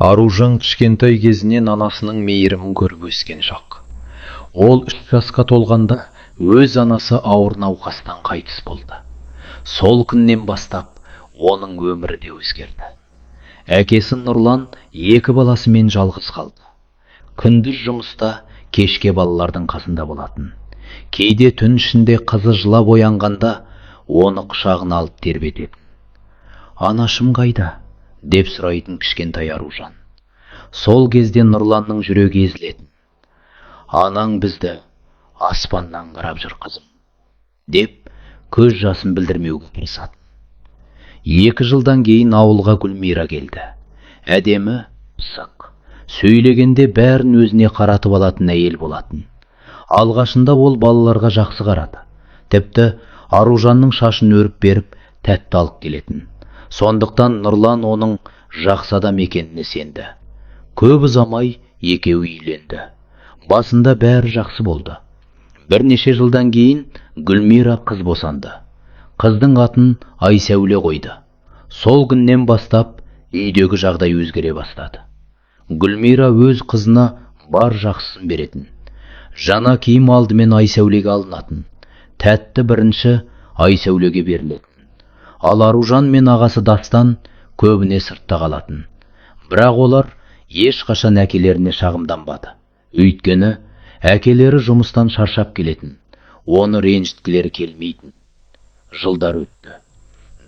Аружан кішкентай кезінен анасының мейірімін көріп өскен шақ. Ол 3 жасқа толғанда өз анасы ауыр науқастан қайтыс болды. Сол күннен бастап оның өмірі де өзгерді. Әкесі Нұрлан 2 баласымен жалғыз қалды. Күндіз жұмыста, кешке балалардың қасында болатын. Кейде түн ішінде қызы жылап оянғанда оны құшағына алып тербететін. «Анашым қайда?» деп сұрайтын кішкентай Аружан. Сол кезде Нұрланның жүрегі езілетін. «Анаң бізді аспаннан қарап жүр қызым», деп көз жасын білдірмеуге тырысатын. 2 жылдан кейін ауылға Гүлмира келді. Әдемі, пысық, сөйлегенде бәрін өзіне қаратып алатын әйел болатын. Алғашында ол балаларға жақсы қарады. Тіпті Аружанның шашын өріп беріп, тәтті алып келетін. Сондықтан Нұрлан оның жақсы адам екеніне сенді. Көп ұзамай екеуі үйленді. Басында бәрі жақсы болды. Бірнеше жылдан кейін Гүлмира қыз босанды. Қыздың атын Айсәуле қойды. Сол күннен бастап үйдегі жағдай өзгере бастады. Гүлмира өз қызына бар жақсысын беретін. Жаңа киім алдымен Айсәулеге алынатын. Тәтті бірінші Айсәулеге берілетін. Ал Аружан мен ағасы Дастан көбіне сыртта қалатын. Бірақ олар ешқашан әкелеріне шағымданбады. Өйткені әкелері жұмыстан шаршап келетін. Оны ренжіткілері келмейтін. Жылдар өтті.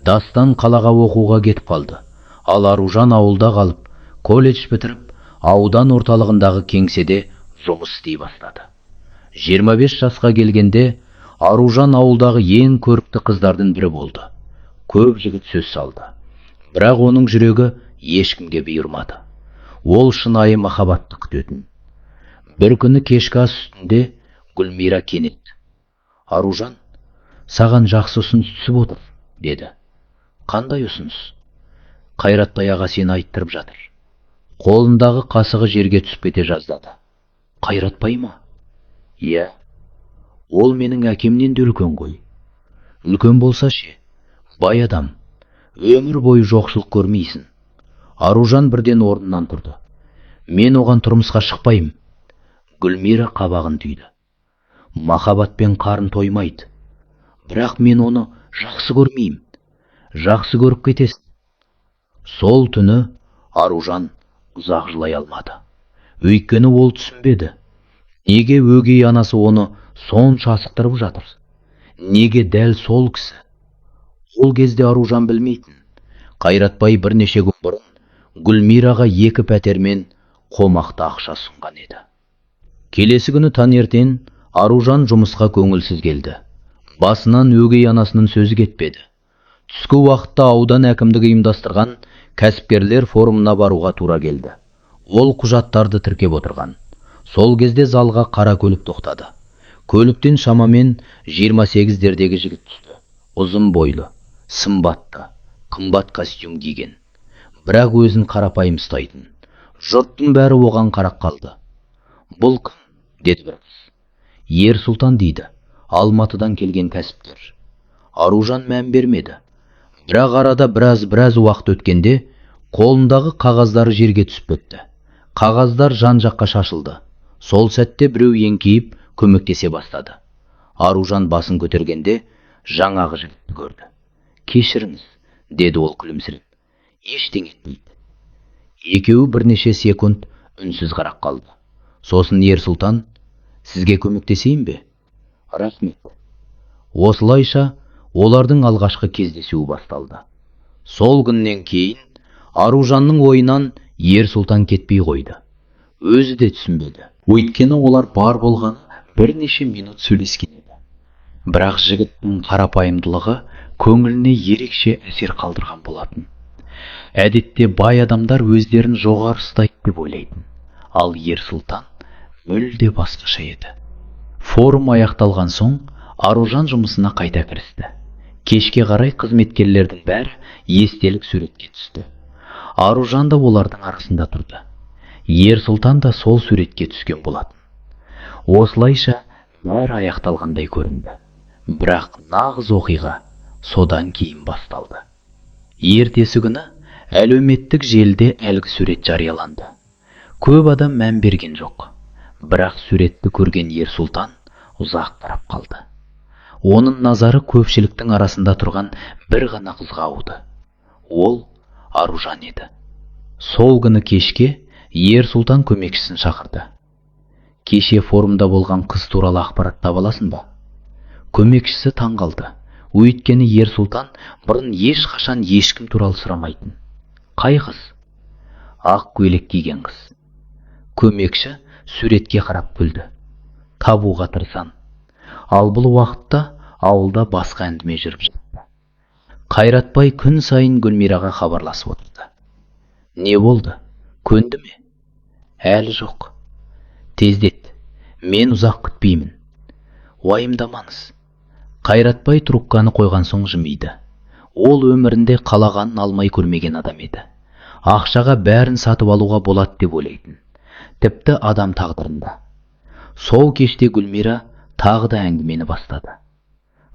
Дастан қалаға оқуға кетіп қалды. Ал Аружан ауылда қалып, колледж бітіріп, аудан орталығындағы кеңседе жұмыс істей бастады. 25 жасқа келгенде Аружан ауылдағы ең көрікті қыздардың бірі болды. Көп жігіт сөз салды. Бірақ оның жүрегі ешкімге бұйырмады. Ол шынайы махаббатты күтетін. Бір күні кешкі ас үстінде Гүлмира кенет: «Аружан, саған жақсы ұсыныс түсіп отыр», деді. «Қандай ұсыныс?» «Қайратбай аға сені айттырып жатыр». Қолындағы қасығы жерге түсіп кете жаздады. «Қайратбай ма?» «Иә, ол менің әкемнен де үлкен ғой». «Үлкен болса ше, бай адам, өмір бойы жоқшылық көрмейсің». Аружан бірден орнынан тұрды. «Мен оған тұрмысқа шықпаймын». Гүлмира қабағын түйді. «Махаббатпен қарын тоймайды. Бірақ мен оны жақсы көрмеймін». «Жақсы көріп кетесің». Сол түні Аружан ұзақ жылай алмады. Өйткені ол түсінбеді. Неге өгей анасы оны сонша асықтырып жатыр? Неге дәл сол кісі? Ол кезде Аружан білмейтін. Қайратбай бірнеше күн бұрын Гүлмираға 2 пәтермен қомақты ақша ұсынған еді. Келесі күні таңертең Аружан жұмысқа көңілсіз келді. Басынан өгей анасының сөзі кетпеді. Түскі уақытта аудан әкімдігі ұйымдастырған кәсіпкерлер форумына баруға тура келді. Ол құжаттарды тіркеп отырған. Сол кезде залға қара көлік тоқтады. Көліктен шамамен 28-дердегі жігіт түсті. Ұзын бойлы, сымбатты, қымбат костюм киген. Бірақ өзін қарапайым ұстайтын. Жұрттың бәрі оған қарап қалды. «Бұл кім?» деді бір қыз. «Ерсұлтан дейді, Алматыдан келген кәсіпкер». Аружан мән бермеді. Бірақ арада біраз уақыт өткенде қолындағы қағаздары жерге түсіп кетті. Қағаздар жан-жаққа шашылды. Сол сәтте біреу еңкейіп көмектесе бастады. Аружан басын көтергенде жаңағы жігітті көрді. «Кешіріңіз», деді ол күлімсіреп. «Ештеңе етпейді». Екеуі бірнеше секунд үнсіз қарап қалды. Сосын Ерсұлтан: «Сізге көмектесейін бе?» «Рахмет». Осылайша олардың алғашқы кездесуі басталды. Сол күннен кейін Аружанның ойынан Ерсұлтан кетпей қойды. Өзі де түсінбеді. Өйткені олар бар болғаны бірнеше минут сөйлескен еді. Бірақ жігіттің қарапайымдылығы көңіліне ерекше әсер қалдырған болатын. Әдетте бай адамдар өздерін жоғары ұстайды деп ойлайтын. Ал Ерсұлтан мүлде басқаша еді. Форум аяқталған соң Аружан жұмысына қайта кірісті. Кешке қарай қызметкерлердің бәрі естелік суретке түсті. Аружан да олардың арасында тұрды. Ерсұлтан да сол суретке түскен болатын. Осылайша бәрі аяқталғандай көрінді. Бірақ нағыз оқиға содан кейін басталды. Ертесі күні Әлеуметтік желіде әлгі сурет жарияланды. Көп адам мән берген жоқ. Бірақ суретті көрген Ерсұлтан ұзақ қарап қалды. Оның назары көпшіліктің арасында тұрған бір ғана қызға ауды. Ол Аружан еді. Сол күні кешке Ерсұлтан көмекшісін шақырды. Кеше форумда болған қыз туралы ақпарат таба аласың ба? Көмекшісі таң қалды. Өйткені Ерсұлтан бұрын ешқашан ешкім туралы сұрамайтын. Қай қыз? Ақ көйлек киген қыз. Көмекші суретке қарап күлді. Табуға тырысам. Ал бұл уақытта ауылда басқа әңгіме жүріп жатты. Қайратбай күн сайын Гүлмираға хабарласып отырды. Не болды? Көнді ме? Әлі жоқ. Тездет. Мен ұзақ күтпеймін. Уайымдамаңыз. Қайратбай трубканы қойған соң жымиды. Ол өмірінде қалағанын алмай көрмеген адам еді. Ақшаға бәрін сатып алуға болады деп ойлайтын. Тіпті адам тағдырында. Сол кеште Гүлмира тағы да әңгімені бастады.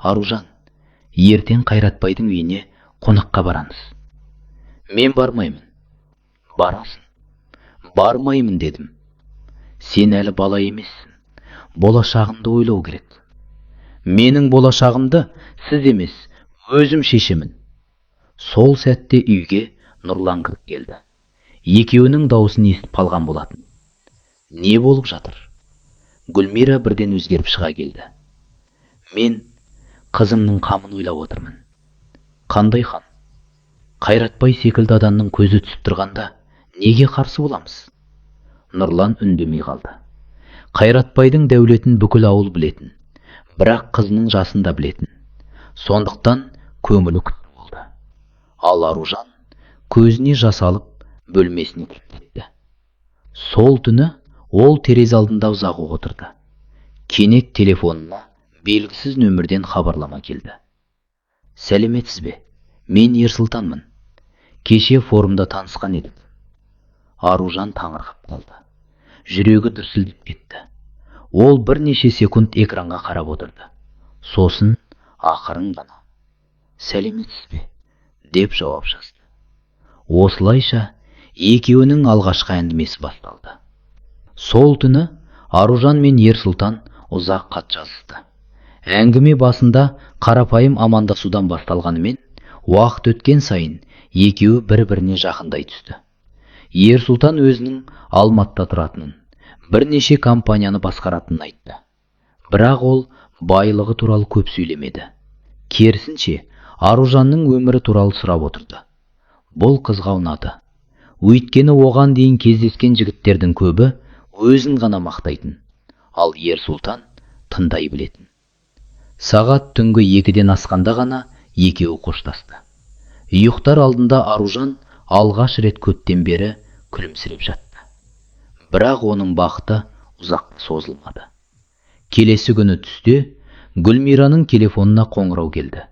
Аружан, ертең Қайратбайдың үйіне қонаққа барамыз. Мен бармаймын. Барасың. Бармаймын дедім. Сен әлі бала емессің. Болашағыңды ойлау керек. Менің болашағымды сіз емес, өзім шешемін. Сол сәтте үйге Нұрлан кіріп келді. Екеуінің дауысын естіп қалған болатын. Не болып жатыр? Гүлмира бірден өзгеріп шыға келді. Мен қызымның қамын ойлап отырмын. Қандай қам? Қайратбай секілді адамның көзі түсіп тұрғанда неге қарсы боламыз? Нұрлан үндемей қалды. Қайратбайдың дәулетін бүкіл ауыл білетін, бірақ қызының жасын да білетін. Сондықтан көңілі күпті болды. Ал Аружан көзіне жас алып бөлмесіне кіріп кетті. Сол түні ол терезе алдында ұзақ отырды. Кенет телефонына белгісіз нөмірден хабарлама келді. Сәлеметсіз бе? Мен Ерсұлтанмын. Кеше форумда танысқан едік. Аружан таңырқап қалды. Жүрегі дүрсілдеп кетті. Ол бірнеше секунд экранға қарап отырды. Сосын ақырын ғана сәлеметсіз бе? Деп жауап жазды. Осылайша екеуінің алғашқы әңгімесі басталды. Сол түні Аружан мен Ерсұлтан ұзақ хат жазысты. Әңгіме басында қарапайым амандасудан басталғанымен, уақыт өткен сайын екеуі бір-біріне жақындай түсті. Ерсұлтан өзінің Алматыда тұратынын, бірнеше компанияны басқаратынын айтты. Бірақ ол байлығы туралы көп сөйлемеді. Керісінше, Аружанның өмірі туралы сұрап отырды. Бұл қызға ұнады. Өйткені оған дейін кездескен жігіттердің көбі өзін ғана мақтайтын, ал Ерсұлтан тыңдай білетін. Сағат түнгі 2-ден асқанда ғана екеуі қоштасты. Ұйықтар алдында Аружан алғаш рет көптен бері күлімсіреп жатты. Бірақ оның бақыты ұзақ созылмады. Келесі күні түсте Гүлмираның телефонына қоңырау келді.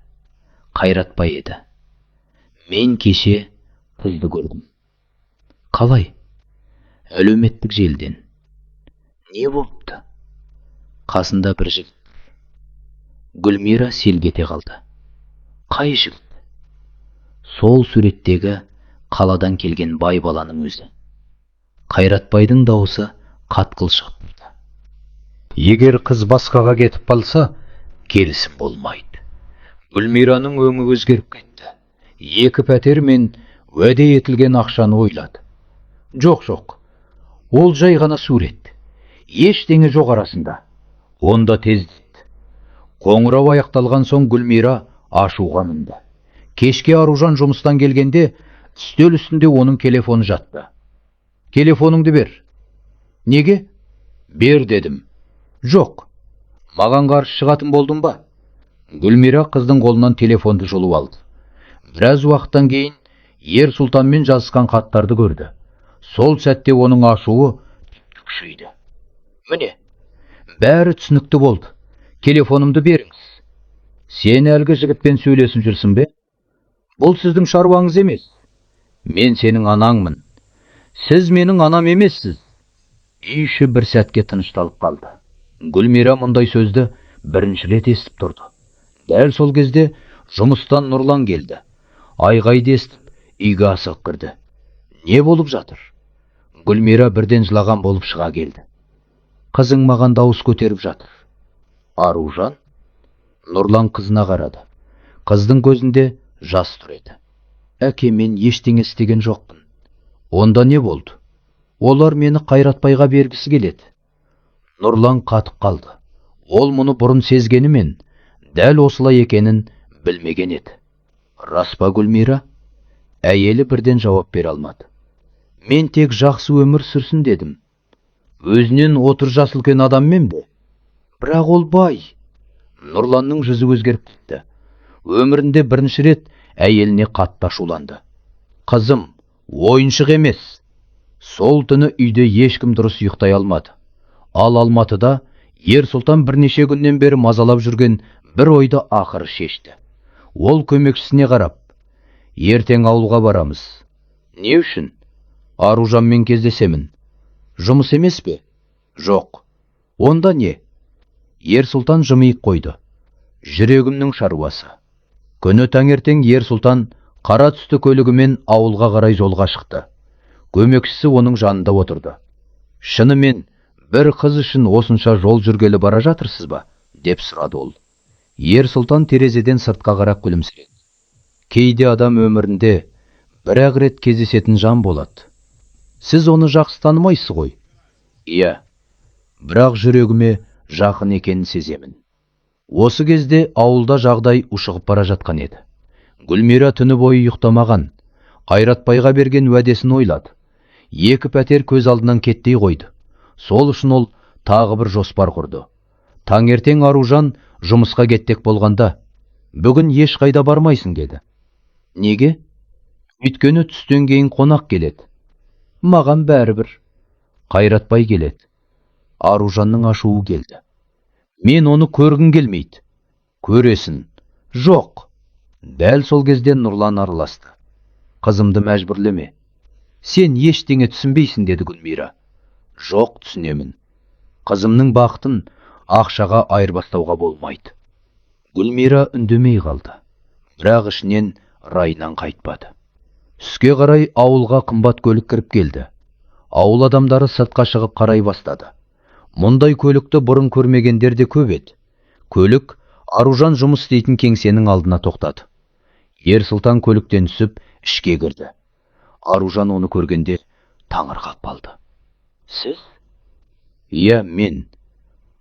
Қайратбай еді. Мен кеше қызды көрдім. Қалай? Әлеуметтік желіден. Не болыпты? Қасында бір жігіт. Гүлмира селк ете қалды. Қай жігіт? Сол суреттегі қаладан келген бай баланың өзі. Қайратбайдың дауысы қатқыл шығып тұрды. Егер қыз басқаға кетіп қалса, келісім болмайды. Гүлмираның өңі өзгеріп кетті. Екі пәтер мен уәде етілген ақшаны ойлады. Жоқ, ол жай ғана сурет. Ештеңе жоқ арасында. Онда тездет. Қоңырау аяқталған соң Гүлмира ашуға мінді. Кешке Аружан жұмыстан келгенде үстел үстінде оның телефоны жатты. Телефоныңды бер. Неге? Бер дедім. Жоқ. Маған қарсы шығатын болдың ба? Гүлмира қыздың қолынан телефонды жұлып алды. Біраз уақыттан кейін Ерсұлтанмен жазысқан хаттарды көрді. Сол сәтте оның ашуы күшейді. Міне, бәрі түсінікті болды. Телефонымды беріңіз. Сен әлгі жігітпен сөйлесіп жүрсің бе? Бұл сіздің шаруаңыз емес. Мен сенің анаңмын. Сіз менің анам емессіз. Үй іші бір сәтке тынышталып қалды. Гүлмира мұндай сөзді бірінші рет естіп тұрды. Дәл сол кезде жұмыстан Нұрлан келді. Айғайды естіп, үйге асығып кірді. Не болып жатыр? Гүлмира бірден жылаған болып шыға келді. Қызың маған дауыс көтеріп жатыр. Аружан? Нұрлан қызына қарады. Қыздың көзінде жас тұр еді. Әке, мен ештеңе істеген жоқпын. Онда не болды? Олар мені Қайратбайға бергісі келеді. Нұрлан қатып қалды. Ол мұны бұрын сезгенімен, дәл осылай екенін білмеген еді. Рас па, Гүлмира? Әйелі бірден жауап бере алмады. Мен тек жақсы өмір сүрсін дедім. Өзінен 30 жас үлкен адаммен бе? Бірақ ол бай. Нұрланның жүзі өзгеріп кетті. Өмірінде бірінші рет әйеліне қатты ашуланды. Қызым, ойыншық емес. Сол түні үйде ешкім дұрыс ұйықтай алмады. Ал Алматыда Ер-Сұлтан бірнеше күннен бері мазалап жүрген бір ойды ақыры шешті. Ол көмекшісіне қарап, ертең ауылға барамыз. Не үшін? Аружанмен кездесемін. Жұмыс емес пе? Жоқ. Онда не? Ер-Сұлтан жымиып қойды. Жүрегімнің шаруасы. Күні таңертең Ер-Сұлтан қара түсті көлігімен ауылға қарай жолға шықты. Көмекшісі оның жанында отырды. Шынымен бір қыз үшін осынша жол жүргелі бара жатырсыз ба? Деп сұрады ол. Ер-Сұлтан терезеден сыртқа қарап күлімсіреді. Кейде адам өмірінде бір-ақ рет кездесетін жан болады. Сіз оны жақсы танымайсыз ғой? Иә, бірақ жүрегіме жақын екенін сеземін. Осы кезде ауылда жағдай ушығып бара жатқан еді. Гүлмира түні бойы ұйықтамаған. Қайратбайға берген уәдесін ойлады. Екі пәтер көз алдынан кетпей қойды. Сол үшін ол тағы бір жоспар құрды. Таңертең Аружан жұмысқа кеттек болғанда, бүгін ешқайда бармайсың деді. Неге? Өйткені түстен кейін қонақ келеді. Маған бәрібір. Қайратбай келеді. Аружанның ашуы келді. Мен оны көргім келмейді. Көресін. Жоқ. Дәл сол кезде Нұрлан араласты. Қызымды мәжбүрлеме. Сен ештеңе түсінбейсің, деді Гүлмира. Жоқ, түсінемін. Қызымның бақытын ақшаға айырбастауға болмайды. Гүлмира үндемей қалды. Бірақ ішінен райынан қайтпады. Түске қарай ауылға қымбат көлік кіріп келді. Ауыл адамдары сыртқа шығып қарай бастады. Мұндай көлікті бұрын көрмегендер де көп еді. Көлік Аружан жұмыс істейтін кеңсенің алдына тоқтады. Ер-Сұлтан көліктен түсіп ішке кірді. Аружан оны көргенде таңырқап қалды. Сіз? Иә, мен.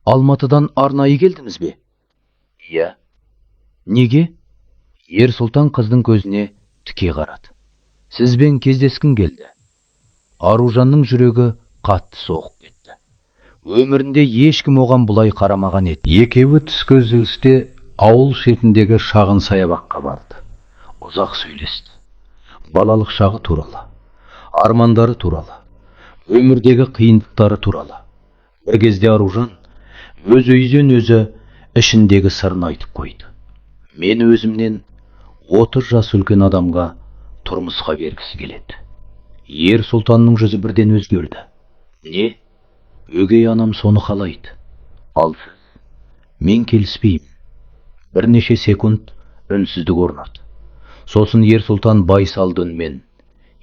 Алматыдан арнайы келдіңіз бе? Иә. Неге? Ер-Сұлтан қыздың көзіне тіке қарады. Сізбен кездескім келді. Аружанның жүрегі қатты соғып кетті. Өмірінде ешкім оған бұлай қарамаған еді. Екеуі түскі үзілісте ауыл шетіндегі шағын саябаққа барды. Ұзақ сөйлесті. Балалық шағы туралы, армандары туралы, өмірдегі қиындықтары туралы. Бір кезде Аружан өз үйден өзі ішіндегі сырын айтып қойды. Мен өзімнен 30 жас үлкен адамға тұрмысқа бергісі келеді. Ер-Сұлтанның жүзі бірден өзгерді. Не? Өгей анам соны қалайды. Ал сіз? Мен келіспеймін. Бірнеше секунд үнсіздік орнады. Сосын Ер-Сұлтан байсалды үнмен: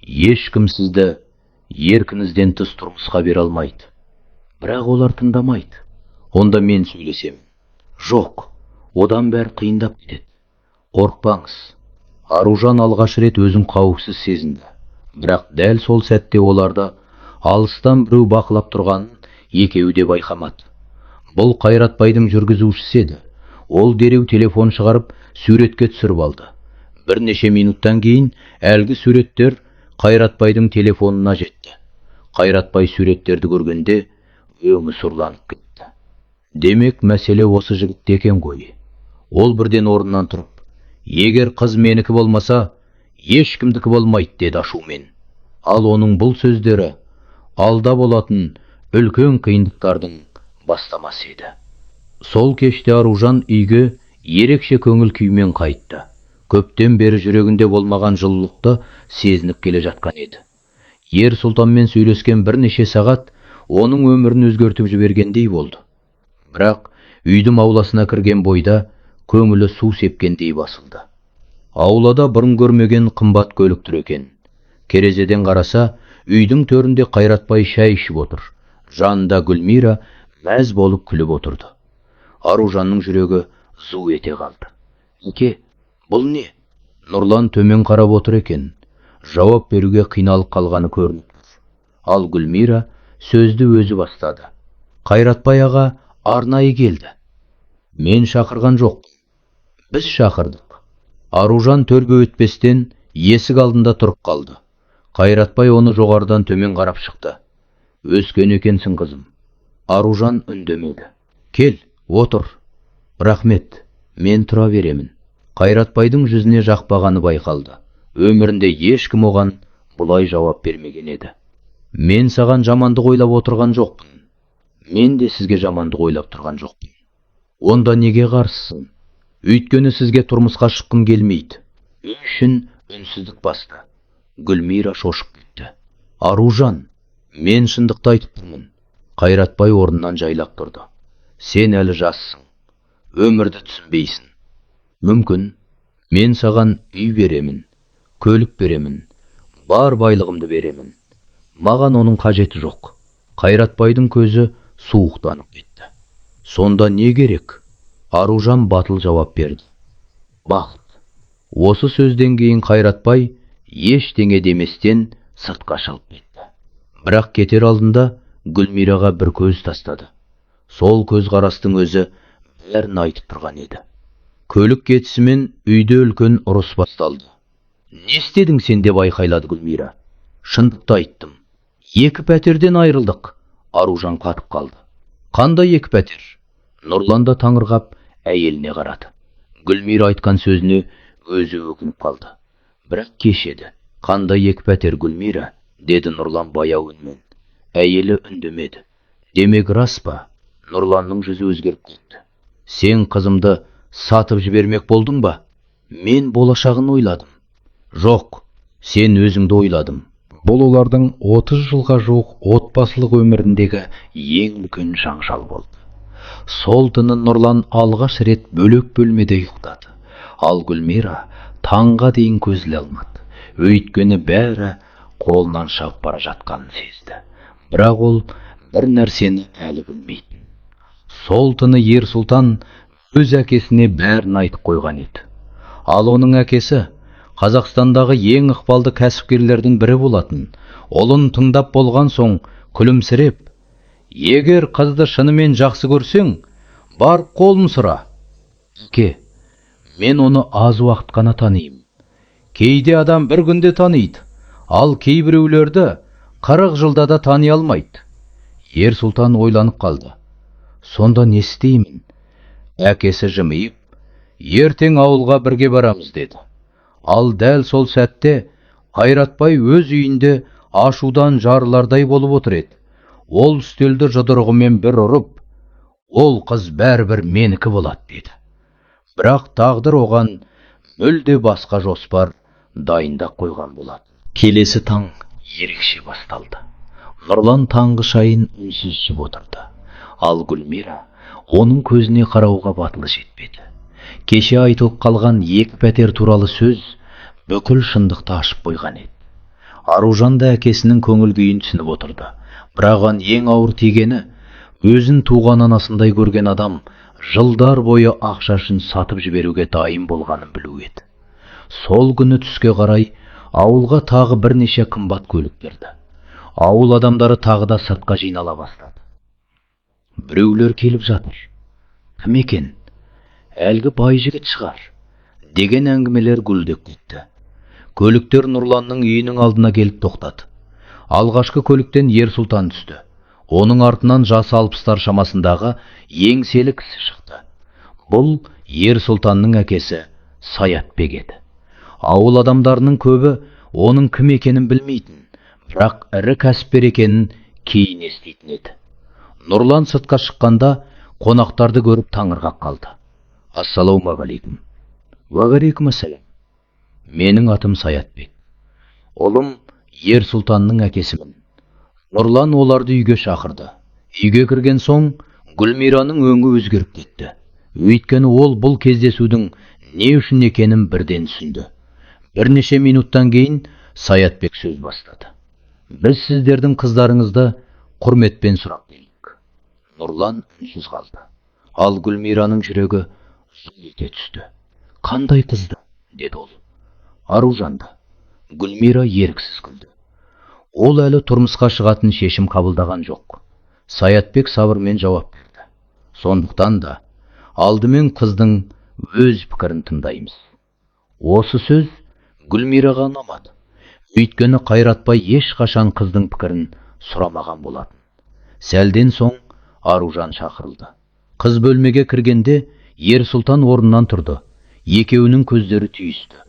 ешкім сізді еркіңізден тыс тұрмысқа бере алмайды. Бірақ олар тыңдамайды. Онда мен сөйлесем. Жоқ, одан бәрі қиындап кетеді. Қорықпаңыз. Аружан алғаш рет өзін қауіпсіз сезінді. Бірақ дәл сол сәтте оларды алыстан біреу бақылап тұрғанын екеуі де байқамады. Бұл Қайратбайдың жүргізушісі еді. Ол дереу телефон шығарып суретке түсіріп алды. Бірнеше минуттан кейін әлгі суреттер Қайратбайдың телефонына жетті. Қайратбай суреттерді көргенде өңі сұрланып кетті. Демек, мәселе осы жігітте екен ғой. Ол бірден орнынан тұрып: егер қыз менікі болмаса, ешкімдікі болмайды, деді ашумен. Ал оның бұл сөздері алда болатын үлкен қиындықтардың бастамасы еді. Сол кеште Аружан үйге ерекше көңіл күймен қайтты. Көптен бері жүрегінде болмаған жылылықты сезініп келе жатқан еді. Ер-Сұлтанмен сөйлескен бірнеше сағат оның өмірін өзгертіп жібергендей болды. Бірақ үйдің ауласына кірген бойда көңілі су сепкендей басылды. Аулада бұрын көрмеген қымбат көлік тұр екен. Керезеден қараса, үйдің төрінде Қайратбай шай ішіп отыр. Жанында Гүлмира мәз болып күліп отырды. Аружанның жүрегі зу ете қалды. «Әке, бұл не?» Нұрлан төмен қарап отыр екен. Жауап беруге қиналып қалғаны көрініп тұр. Ал Гүлмира сөзді өзі бастады. «Қайратбай аға арнайы келді. Мен шақырған жоқ. Біз шақырдық». Аружан төрге өтпестен есік алдында тұрып қалды. Қайратбай оны жоғарыдан төмен қарап шықты. «Өскен екенсің қызым». Аружан үндемеді. «Кел, отыр». «Рахмет, мен тұра беремін». Қайратбайдың жүзіне жақпағаны байқалды. Өмірінде ешкім оған бұлай жауап бермеген еді. «Мен саған жамандық ойлап отырған жоқпын». «Мен де сізге жамандық ойлап тұрған жоқпын». «Онда неге қарсысың?» «Өйткені сізге тұрмысқа шыққым келмейді». Үй үшін үнсіздік басты. Гүлмира шошып кетті. «Аружан, мен шындықты айтып тұрмын». Қайратбай орнынан жайлап тұрды. «Сен әлі жассың. Өмірді түсінбейсің. Мүмкін, мен саған үй беремін, көлік беремін, бар байлығымды беремін. Маған оның қажеті жоқ». Қайратбайдың көзі суықтанып кетті. «Сонда не керек?» Аружан батыл жауап берді. «Бақыт». Осы сөзден кейін Қайратбай ештеңе деместен сыртқа шығып кетті. Бірақ кетер алдында Гүлмираға бір көз тастады. Сол көз қарастың өзі бәрін айтып тұрған еді. Көлік кетісімен үйде үлкен ұрыс басталды. «Не істедің сен?» деп айқайлады Гүлмира. «Шындықты айттым. 2 пәтерден айырылдық». Аружан қатып қалды. «Қандай 2 пәтер?» Нұрлан да таңырқап әйеліне қарады. Гүлмира айтқан сөзіне өзі өкініп қалды. «Бірақ кеш еді». «Қандай 2 пәтер, Гүлмира?» деді Нұрлан баяу үнмен. Әйелі үндемеді. «Демек рас па?» Нұрланның жүзі өзгеріп кетті. «Сен қызымды сатып жібермек болдың ба?» «Мен болашағын ойладым». «Жоқ, сен өзіңді ойладым». Бұл олардың 30 жылға жуық отбасылық өміріндегі ең үлкен жанжал болды. Сол түні Нұрлан алғаш рет бөлек бөлмеде ұйықтады. Ал Гүлмира таңға дейін көз іле алмады. Өйткені бәрі қолынан шығып бара жатқанын сезді. Бірақ ол бір нәрсені әлі білмейтін. Сол түні Ер Сұлтан өз әкесіне бәрін айтып қойған еді. Ал оның әкесі Қазақстандағы ең ықпалды кәсіпкерлердің бірі болатын. Олын тыңдап болған соң күлімсіреп: «Егер қызды шынымен жақсы көрсең, барып қолын сұра». «Әке, мен оны аз уақыт қана танимын. Кейде адам бір күнде таниды, ал кейбіреулерді 40 жылда да тани алмайды». Ер Сұлтан ойланып қалды. «Сонда не істеймін?» Әкесі жымиып: «Ертең ауылға бірге барамыз» деді. Ал дәл сол сәтте Қайратбай өз үйінде ашудан жарылардай болып отыр еді. Ол үстелді жұдырығымен бір ұрып: «Ол қыз бәрібір менікі болады» деді. Бірақ тағдыр оған мүлде басқа жоспар дайындап қойған болады. Келесі таң ерекше басталды. Нұрлан таңғы шайын үнсіз ішіп отырды. Ал Гүлмира оның көзіне қарауға батылы жетпеді. Кеше айтылып қалған 2 пәтер туралы сөз бүкіл шындықты ашып қойған еді. Аружан да әкесінің көңіл күйін түсініп отырды. Бірақ оған ең ауыр тигені, өзін туған анасындай көрген адам жылдар бойы ақшасын сатып жіберуге дайын болғанын білу еді. Сол күні түске қарай ауылға тағы бірнеше қымбат көлік берді. Ауыл адамдары тағы да сыртқа жинала бастады. Біреулер келіп жатыр. «Кім екен?» «Әлгі бай жігіт шығар» деген әңгімелер гүлдеп кетті. Көліктер Нұрланның үйінің алдына келіп тоқтады. Алғашқы көліктен Ер Сұлтан түсті. Оның артынан жасы 60-тар шамасындағы еңселі кісі шықты. Бұл Ер Сұлтанның әкесі Саятбек еді. Ауыл адамдарының көбі оның кім екенін білмейтін, бірақ ірі кәсіпкер екенін кейін еститін еді. Нұрлан сыртқа шыққанда қонақтарды көріп таңырқап қалды. «Ассалаумағалейкум». «Уағалейкумассалам. Менің атым Саятбек. Ұлым Ер Сұлтанның әкесімін». Нұрлан оларды үйге шақырды. Үйге кірген соң Гүлмираның өңі өзгеріп кетті. Өйткені ол бұл кездесудің Не үшін екенін бірден түсінді. Бірнеше минуттан кейін Саятбек сөз бастады. Біз сіздердің қыздарыңызды құрметпен сұрап келдік. Нұрлан үнсіз қалды. Ал Гүлмираның жүрегі зыл ете түсті. Қандай қызды? Деді ол. Аружанды. Гүлмира еріксіз күлді. Ол әлі тұрмысқа шығатын шешім қабылдаған жоқ. Саятбек сабырмен жауап берді. Сондықтан да алдымен қыздың өз пікірін тыңдаймыз. Осы сөз Гүлмираға ұнамады. Өйткені Қайратбай ешқашан қыздың пікірін сұрамаған болатын. Сәлден соң Аружан шақырылды. Қыз бөлмеге кіргенде Ерсұлтан орнынан тұрды. Екеуінің көздері түйісті.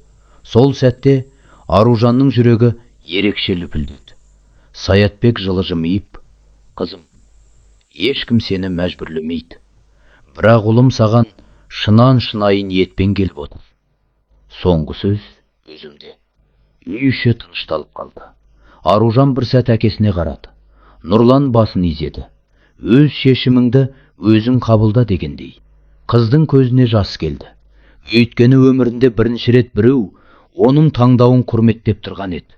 Сол сәтте Аружанның жүрегі ерекше лүпілдеді. Саятбек жылы жымиып, қызым, ешкім сені мәжбүрлемейді. Бірақ ұлым саған шынан шынайын ниетпен келіп отыр. Соңғы сөз өзімде. Үй іші тынышталып қалды. Аружан бір сәт әкесіне қарады. Нұрлан басын изеді. Өз шешіміңді өзің қабылда дегендей. Қыздың көзіне жас келді. Өйткені өмірінде бірінші рет біреу оның таңдауын құрметтеп тұрған еді.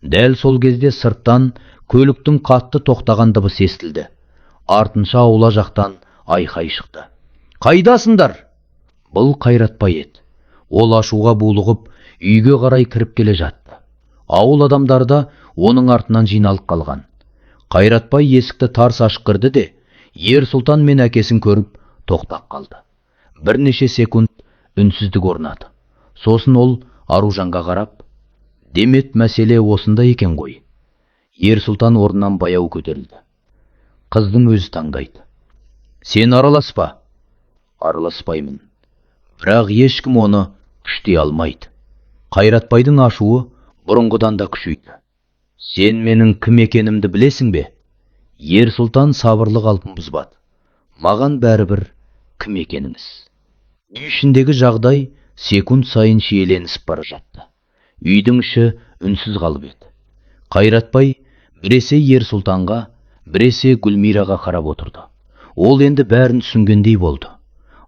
Дәл сол кезде сырттан көліктің қатты тоқтаған дыбысы естілді. Артынша аула жақтан айқай шықты. Қайдасыңдар? Бұл Қайратбай еді. Ол ашуға булығып, үйге қарай кіріп келе жатты. Ауыл адамдары да оның артынан жиналып қалған. Қайратбай есікті тарс ашып кірді де, Ерсұлтан мен әкесін көріп тоқтап қалды. Бірнеше секунд үнсіздік орнады. Сосын ол Аружанға қарап, демет мәселе осында екен ғой. Ерсұлтан орнынан баяу көтерілді. Қыздың өзі таңдайды. Сен араласпа. Араласпаймын. Бірақ ешкім оны күштей алмайды. Қайратбайдың ашуы бұрынғыдан да күшейді. Сен менің кім екенімді білесің бе? Ерсұлтан сабырлы қалпын бұзбады. Маған бәрібір кім екеніңіз. Үй ішіндегі жағдай секунд сайын шиеленісіп бара жатты. Үйдің іші үнсіз қалып еді. Қайратбай біресе Ерсұлтанға, біресе Гүлмираға қарап отырды. Ол енді бәрін түсінгендей болды.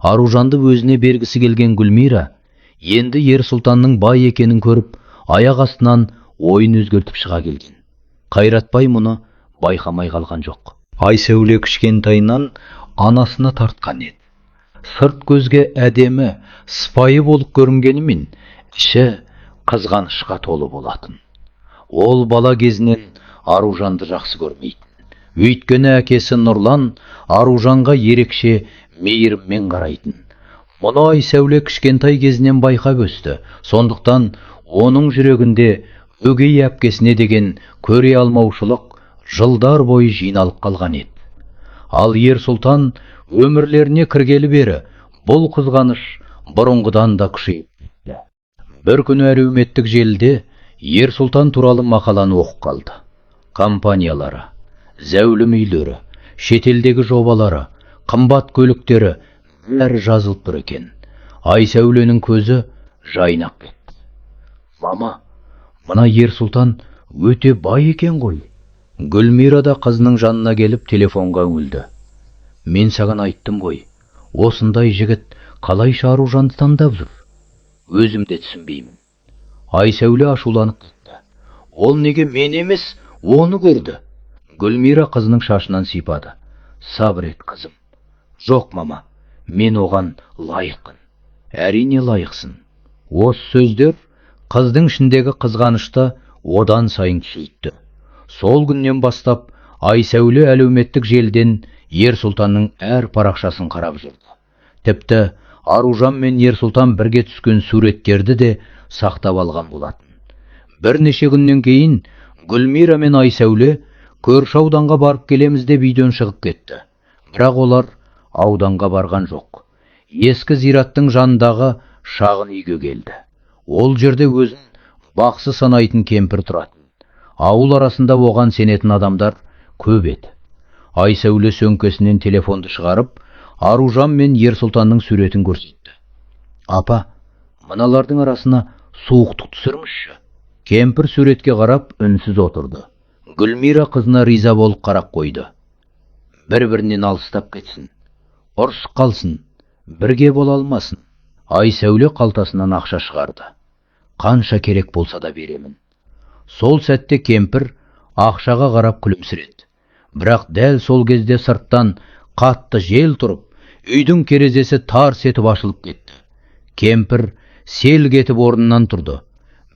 Аружанды өзіне бергісі келген Гүлмира енді Ерсұлтанның бай екенін көріп, аяқ астынан ойын өзгертіп шыға келген. Қайратбай мұны байқамай қалған жоқ. Айсәуле кішкентайынан анасына тартқан еді. Сырт көзге әдемі, сыпайы болып көрінгенімен, іші қызғанышқа толы болатын. Ол бала кезінен Аружанды жақсы көрмейтін. Өйткені әкесі Нұрлан Аружанға ерекше мейіріммен қарайтын. Мұны Айсәуле кішкентай кезінен байқап өсті. Сондықтан оның жүрегінде өгей әпкесіне деген көре алмаушылық жылдар бойы жиналып қалған еді. Ал Ерсұлтан өмірлеріне кіргелі бері бұл қызғаныш бұрынғыдан да күшейіп кетті. Бір күні әлеуметтік желіде Ерсұлтан туралы мақаланы оқып қалды. Компаниялары, зәулім үйлері, шетелдегі жобалары, қымбат көліктері бәрі жазылып тұр екен. Айсәуленің көзі жайнап кетті. Мама, мына Ерсұлтан өте бай екен ғой. Гүлмира да қызының жанына келіп телефонға үңілді. Мен саған айттым ғой, осындай жігіт қалайша Аружанды таңдап жүр. Өзім де түсінбеймін. Айсәуле ашуланып кетті. Ол неге мен емес, оны көрді. Гүлмира қызының шашынан сипады. Сабыр ет, қызым. Жоқ, мама, мен оған лайықпын. Әрине лайықсың. Осы сөздер қыздың ішіндегі қызғанышты одан сайын күшейтті. Сол күннен бастап Айсәуле әлеуметтік желіден Ерсұлтанның әр парақшасын қарап жүрді. Тіпті Аружан мен Ерсұлтан бірге түскен суреттерді де сақтап алған болатын. Бірнеше күннен кейін Гүлмира мен Айсәуле көрші ауданға барып келеміз деп үйден шығып кетті. Бірақ олар ауданға барған жоқ. Ескі зираттың жанындағы шағын үйге келді. Ол жерде өзін бақсы санайтын кемпір тұратын. Ауыл арасында оған сенетін адамдар көп еді. Айсәуле сөмкесінен телефонды шығарып, Аружан мен Ерсұлтанның суретін көрсетті. Апа, мыналардың арасына суықтық түсірмішші. Кемпір суретке қарап үнсіз отырды. Гүлмира қызына риза болып қарап қойды. Бір-бірінен алыстап кетсін, ұрсып қалсын, бірге бола алмасын. Айсәуле қалтасынан ақша шығарды. Қанша керек болса да беремін. Сол сәтте кемпір ақшаға қарап күлімсіреді. Бірақ дәл сол кезде сырттан қатты жел тұрып, үйдің терезесі тарс етіп ашылып кетті. Кемпір селк етіп орнынан тұрды.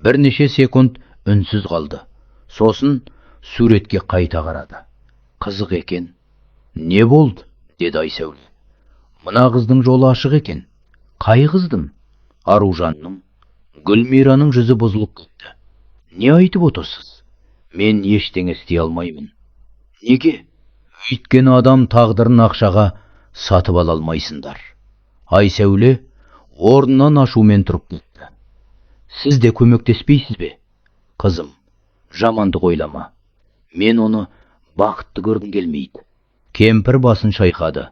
Бірнеше секунд үнсіз қалды. Сосын суретке қайта қарады. Қызық екен. Не болды? Деді Айсәуле. Мына қыздың жолы ашық екен. Қай қыздың? Аружанның. Гүлмираның жүзі бұзылып кетті. Не айтып отырсыз? Мен ештеңе істей алмаймын. Неге? Өйткені адам тағдырын ақшаға сатып ала алмайсыңдар. Айсәуле орнынан ашумен тұрып кетті. Сіз де көмектеспейсіз бе? Қызым, жамандық ойлама. Мен оны бақытты көргім келмейді. Кемпір басын шайқады.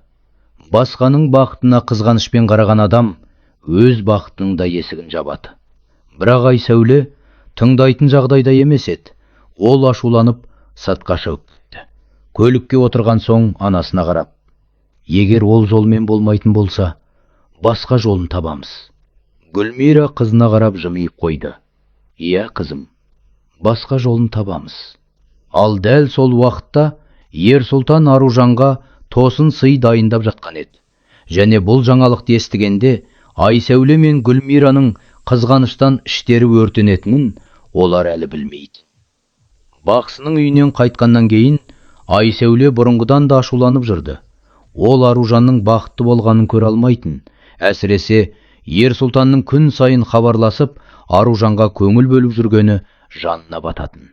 Басқаның бақытына қызғанышпен қараған адам өз бақытының да есігін жабады. Бірақ Айсәуле тыңдайтын жағдайда емес еді. Ол ашуланып сыртқа шығып кетті. Көлікке отырған соң анасына қарап, егер ол жолмен болмайтын болса, басқа жолын табамыз. Гүлмира қызына қарап жымиып қойды. Иә, қызым, басқа жолын табамыз. Ал дәл сол уақытта Ер-Сұлтан Аружанға тосын сый дайындап жатқан еді. Және бұл жаңалықты естігенде Айсәуле мен Гүлмираның қызғаныштан іштері өртенетінін олар әлі білмейді. Бақсының үйінен қайтқаннан кейін Айсәуле бұрынғыдан да ашуланып жүрді. Ол Аружанның бақытты болғанын көре алмайтын, әсіресе Ер-Сұлтанның күн сайын хабарласып Аружанға көңіл бөліп жүргені жанына бататын.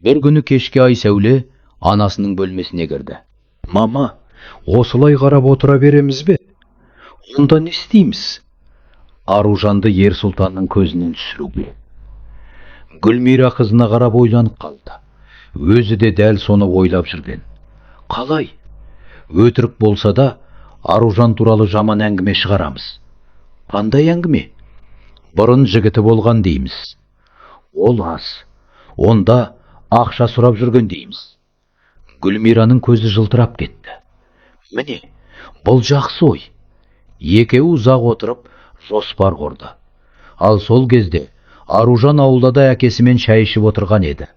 Бір күні кешке Айсәуле анасының бөлмесіне кірді. Мама, осылай қарап отыра береміз бе? Онда не істейміз? Аружанды Ер-Сұлтанның көзінен түсіруге. Гүлмира қызына қарап ойланып қалды. Өзі де дәл соны ойлап жүрген. Қалай? Өтірік болса да Аружан туралы жаман әңгіме шығарамыз. Қандай әңгіме? Бұрын жігіті болған дейміз. Ол аз. Онда ақша сұрап жүрген дейміз. Гүлмираның көзі жылтырап кетті. Міне, бұл жақсы ой. Екеуі ұзақ отырып жоспар құрды. Ал сол кезде Аружан ауылда әкесімен шай ішіп отырған еді.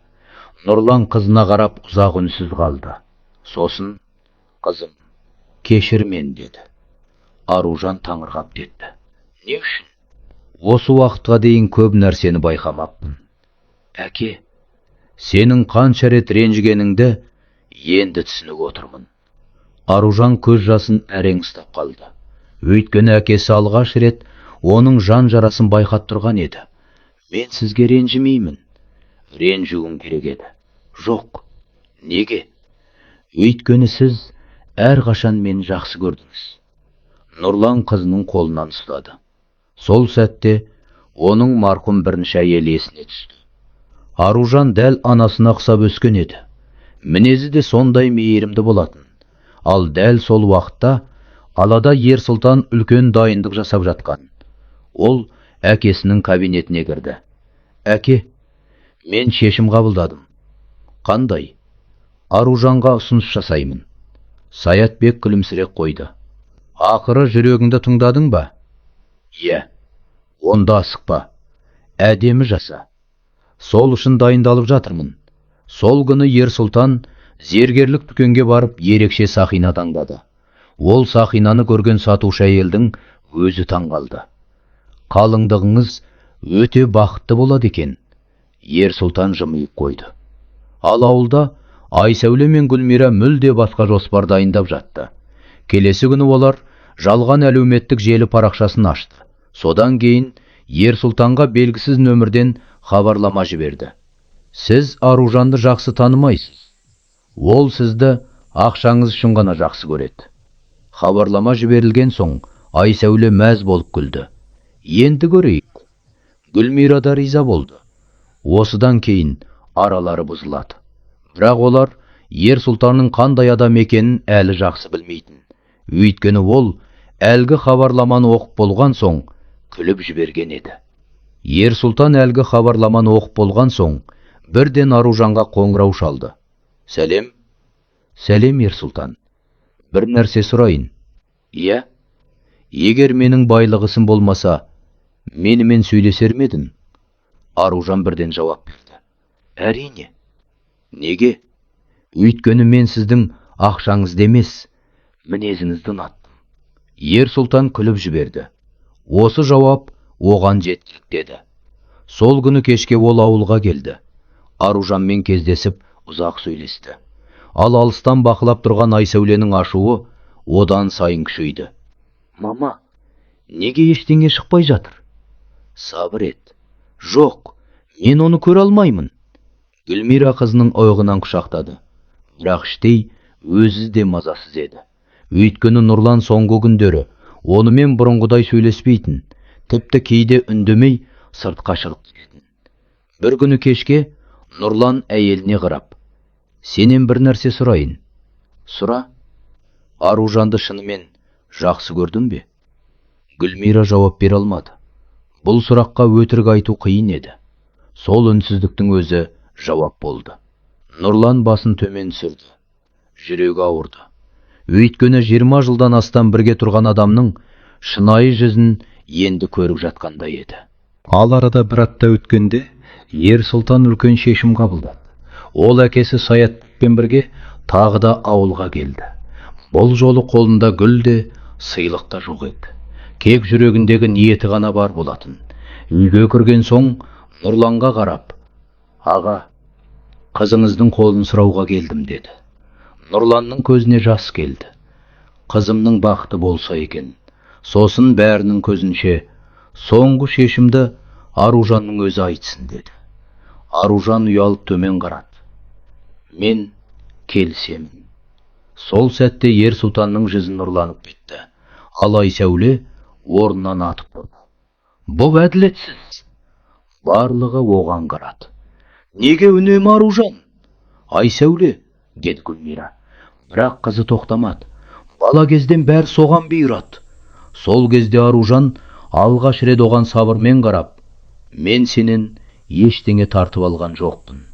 Нұрлан қызына қарап ұзақ үнсіз қалды. Сосын, қызым, кешір мен деді. Аружан таңырқап кетті. Не үшін? Осы уақытқа дейін көп нәрсені байқамаппын. Әке, сенің қанша рет ренжігеніңді енді түсініп отырмын. Аружан көз жасын әрең ұстап қалды. Өйткені әкесі алғаш рет оның жан жарасын байқап тұрған еді. Мен сізге ренжімеймін. Ренжуім керек еді. Жоқ. Неге? Өйткені сіз әрқашан мені жақсы көрдіңіз. Нұрлан қызының қолынан ұстады. Сол сәтте оның марқұм бірінші әйелі есіне түсті. Аружан дәл анасына ұқсап өскен еді. Мінезі де сондай мейірімді болатын. Ал дәл сол уақытта алада Ер-Сұлтан үлкен дайындық жасап жатқан. Ол әкесінің кабинетіне кірді. Әке, мен шешім қабылдадым. Қандай? Аружанға ұсыныс жасаймын. Саятбек күлімсіреп қойды. Ақыры жүрегіңді тыңдадың ба? Иә. Онда асықпа. Әдемі жаса. Сол үшін дайындалып жатырмын. Сол күні Ер-Сұлтан зергерлік дүкенге барып ерекше сақина таңдады. Ол сақинаны көрген сатушы әйелдің өзі таңғалды. Қалыңдығыңыз өте бақытты болады екен. Ер-Сұлтан жымиып қойды. Ал ауылда Айсәуле мен Гүлмира мүлде басқа жоспар дайындап жатты. Келесі күні олар жалған әлеуметтік желі парақшасын ашты. Содан кейін Ер-Сұлтанға белгісіз нөмірден хабарлама жіберді. Сіз Аружанды жақсы танымайсыз. Ол сізді ақшаңыз үшін ғана жақсы көреді. Хабарлама жіберілген соң Айсәуле мәз болып күлді. Енді көрейік. Гүлмира да риза болды. Осыдан кейін аралары бұзылады. Бірақ олар Ер-Сұлтанның қандай адам екенін әлі жақсы білмейтін. Өйткені ол әлгі хабарламаны оқып болған соң күліп жіберген еді. Ер-Сұлтан әлгі хабарламаны оқып болған соң бірден Аружанға қоңырау шалды. Сәлем. Сәлем, Ер-Сұлтан. Бір нәрсе сұрайын. Иә. Егер менің байлығысым болмаса, Менімен сөйлесер ме едің? Аружан бірден жауап берді. Әрине. Неге? Өйткені мен сіздің ақшаңызды емес, мінезіңізді ұнаттым. Ер-сұлтан күліп жіберді. Осы жауап оған жеткілік деді. Сол күні кешке ол ауылға келді. Аружанмен кездесіп ұзақ сөйлесті. Ал алыстан бақылап тұрған Айсәуленің ашуы одан сайын күшейді. Мама, неге ештеңе шықпай жатыр? Сабыр ет. Жоқ, мен оны көре алмаймын. Гүлмира қызының ойығынан құшақтады. Бірақ іштей өзі де мазасыз еді. Өйткені Нұрлан соңғы күндері онымен бұрынғыдай сөйлеспейтін, тіпті кейде үндемей сыртқа шығып кететін. Бір күні кешке Нұрлан әйеліне қарап, сенен бір нәрсе сұрайын. Сұра. Аружанды шынымен жақсы көрдің бе? Гүлмира жауап бере алмады. Бұл сұраққа өтірік айту қиын еді. Сол үнсіздіктің өзі жауап болды. Нұрлан басын төмен түсірді. Жүрегі ауырды. Өйткені 20 жылдан астам бірге тұрған адамның шынайы жүзін енді көріп жатқандай еді. Ал арада бір апта өткенде Ер-сұлтан үлкен шешім қабылдады. Ол әкесі Саятпен бірге тағы да ауылға келді. Бұл жолы қолында гүл де, сыйлық та жоқ еді. Кек жүрегіндегі ниеті ғана бар болатын. Үйге кірген соң Нұрланға қарап, аға, қызыңыздың қолын сұрауға келдім деді. Нұрланның көзіне жас келді. Қызымның бақыты болса екен. Сосын бәрінің көзінше соңғы шешімді Аружанның өзі айтсын деді. Аружан ұялып төмен қарады. Мен келісемін. Сол сәтте Ер-сұлтанның жүзі нұрланып кетті. Ал Айсәуле орнынан атып тұрды. Бұл әділетсіз. Барлығы оған қарады. Неге үнемі Аружан? Айсәуле, деді Гүлмира. Бірақ қызы тоқтамады. Бала кезден бәрі соған бұйырады. Сол кезде Аружан алғаш рет оған сабырмен қарап, мен сенен ештеңе тартып алған жоқпын.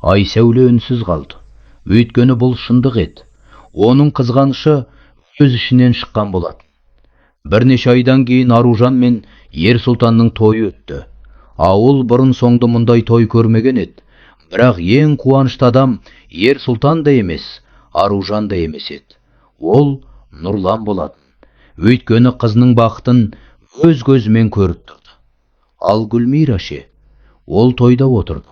Айсәуле үнсіз қалды. Өйткені бұл шындық еді. Оның қызғанышы өз ішінен шыққан болатын. Бірнеше айдан кейін Аружан мен Ер-сұлтанның тойы өтті. Ауыл бұрын соңды мұндай той көрмеген еді. Бірақ ең қуанышты адам Ер-сұлтан да емес, Аружан да емес еді. Ол Нұрлан болатын. Өйткені қызының бақытын өз көзімен көріп тұрды. Ал Гүлмира ше, ол тойда отырды.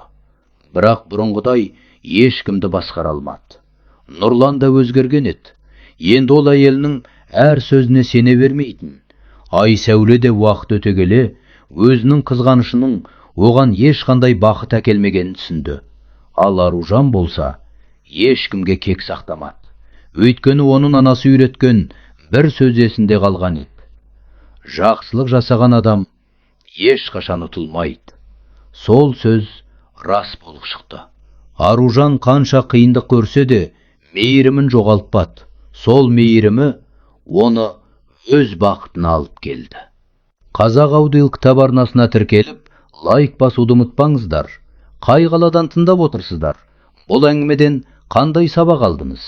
Бірақ бұрынғыдай ешкімді басқара алмады. Нұрлан да өзгерген еді. Енді ол әйелінің әр сөзіне сене бермейтін. Айсәуле де уақыт өте келе өзінің қызғанышының оған ешқандай бақыт әкелмегенін түсінді. Ал Аружан болса ешкімге кек сақтамады. Өйткені оның анасы үйреткен бір сөз есінде қалған еді. Жақсылық жасаған адам ешқашан ұтылмайды. Сол сөз рас болып шықты. Аружан қанша қиындық көрсе де мейірімін жоғалтпады. Сол мейірімі оны өз бақытына алып келді. Қазақ аудио кітап арнасына тіркеліп, лайк басуды ұмытпаңыздар. Қай қаладан тыңдап отырсыздар? Бұл әңгімеден қандай сабақ алдыңыз?